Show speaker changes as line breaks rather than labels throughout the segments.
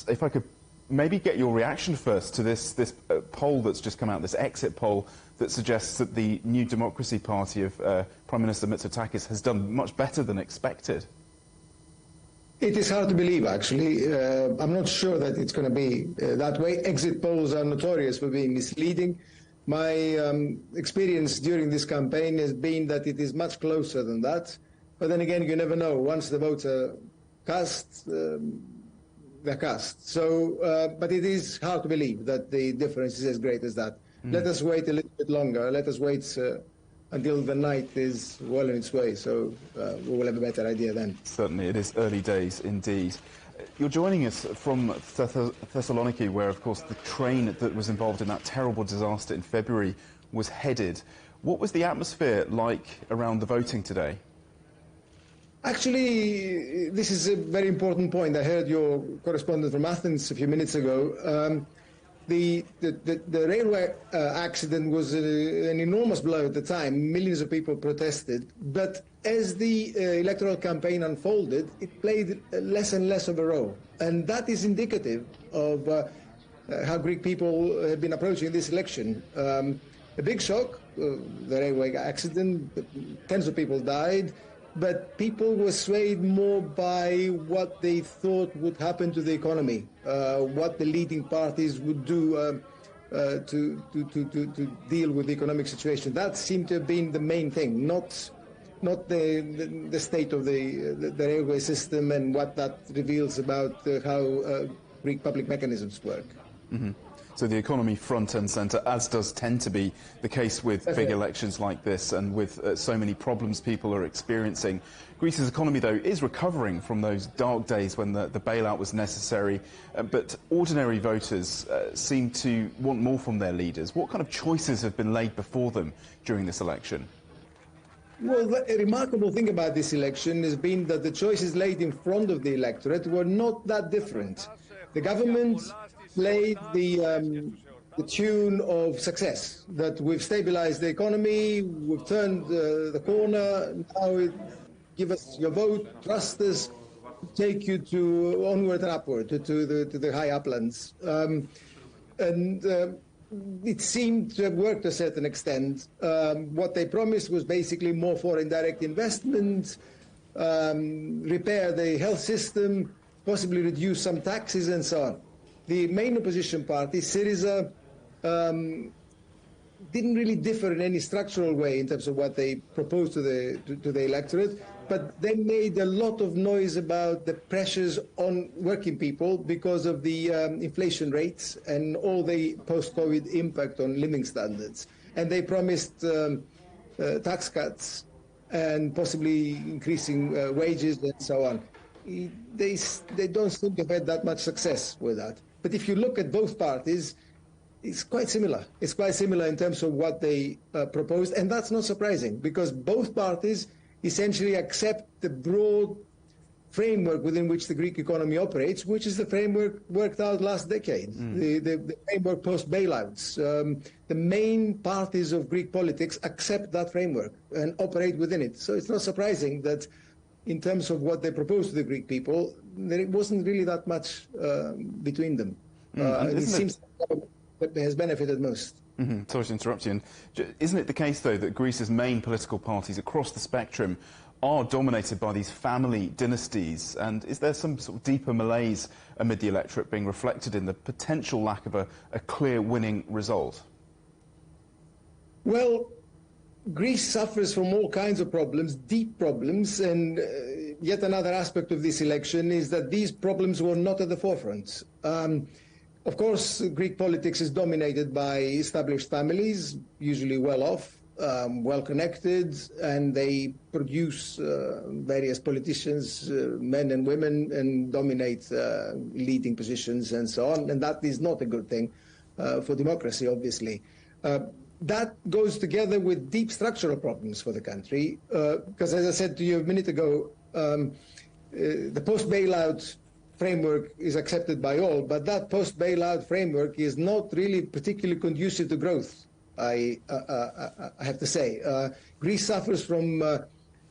perhaps if I could maybe get your reaction first to this poll that's just come out, this exit poll that suggests that the New Democracy Party of Prime Minister Mitsotakis has done much better than expected.
It is hard to believe, actually. I'm not sure that it's going to be that way. Exit polls are notorious for being misleading. My experience during this campaign has been that it is much closer than that. But then again, you never know. Once the votes are cast, they're cast. So, but it is hard to believe that the difference is as great as that. Let us wait a little bit longer. Let us wait until the night is well in its way, so we will have a better idea then.
Certainly, it is early days indeed. You're joining us from Thessaloniki, where, of course, the train that was involved in that terrible disaster in February was headed. What was the atmosphere like around the voting today?
Actually, this is a very important point. I heard your correspondent from Athens a few minutes ago. The railway accident was an enormous blow at the time. Millions of people protested. But as the electoral campaign unfolded, it played less and less of a role. And that is indicative of how Greek people have been approaching this election. A big shock, the railway accident, tens of people died. But people were swayed more by what they thought would happen to the economy, what the leading parties would do to deal with the economic situation. That seemed to have been the main thing, not the state of the railway system and what that reveals about how Greek public mechanisms work.
Mm-hmm. So the economy front and centre, as does tend to be the case with big elections like this and with so many problems people are experiencing. Greece's economy, though, is recovering from those dark days when the bailout was necessary, but ordinary voters seem to want more from their leaders. What kind of choices have been laid before them during this election?
Well, the remarkable thing about this election has been that the choices laid in front of the electorate were not that different. The government played the tune of success, that we've stabilized the economy, we've turned the corner, now give us your vote, trust us, take you to onward and upward, to the high uplands. It seemed to have worked to a certain extent. What they promised was basically more foreign direct investment, repair the health system, possibly reduce some taxes and so on. The main opposition party, Syriza, didn't really differ in any structural way in terms of what they proposed to the electorate, but they made a lot of noise about the pressures on working people because of the inflation rates and all the post-COVID impact on living standards. And they promised tax cuts and possibly increasing wages and so on. They don't seem to have had that much success with that. But if you look at both parties, it's quite similar. It's quite similar in terms of what they proposed, and that's not surprising because both parties essentially accept the broad framework within which the Greek economy operates, which is the framework worked out last decade, the framework post-bailouts. The main parties of Greek politics accept that framework and operate within it. So it's not surprising that in terms of what they proposed to the Greek people, there wasn't really that much between them. It seems that has benefited most.
Sorry to interrupt you. Isn't it the case, though, that Greece's main political parties across the spectrum are dominated by these family dynasties? And is there some sort of deeper malaise amid the electorate being reflected in the potential lack of a clear winning result?
Well, Greece suffers from all kinds of problems, deep problems, and yet another aspect of this election is that these problems were not at the forefront. Of course, Greek politics is dominated by established families, usually well-off, well-connected, and they produce various politicians, men and women, and dominate leading positions and so on, and that is not a good thing for democracy, obviously. That goes together with deep structural problems for the country, because as I said to you a minute ago, the post-bailout framework is accepted by all, but that post-bailout framework is not really particularly conducive to growth, I have to say. Greece suffers from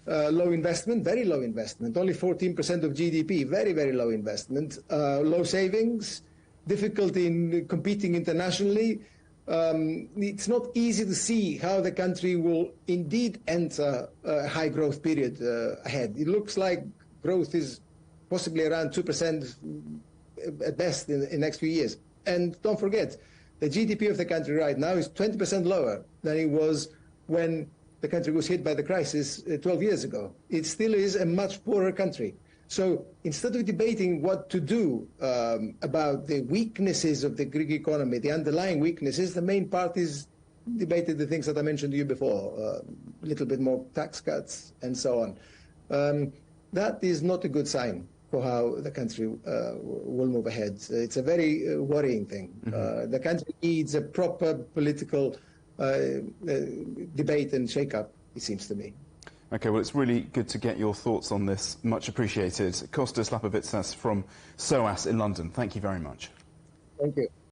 low investment, very low investment, only 14% of GDP, very, very low investment, low savings, difficulty in competing internationally. It's not easy to see how the country will indeed enter a high growth period ahead. It looks like growth is possibly around 2% at best in the next few years. And don't forget, the GDP of the country right now is 20% lower than it was when the country was hit by the crisis 12 years ago. It still is a much poorer country. So instead of debating what to do about the weaknesses of the Greek economy, the underlying weaknesses, the main parties debated the things that I mentioned to you before, a little bit more tax cuts and so on. That is not a good sign for how the country will move ahead. It's a very worrying thing. Mm-hmm. The country needs a proper political debate and shake-up, it seems to me.
OK, well, it's really good to get your thoughts on this. Much appreciated. Costas Lapavitsas from SOAS in London. Thank you very much.
Thank you.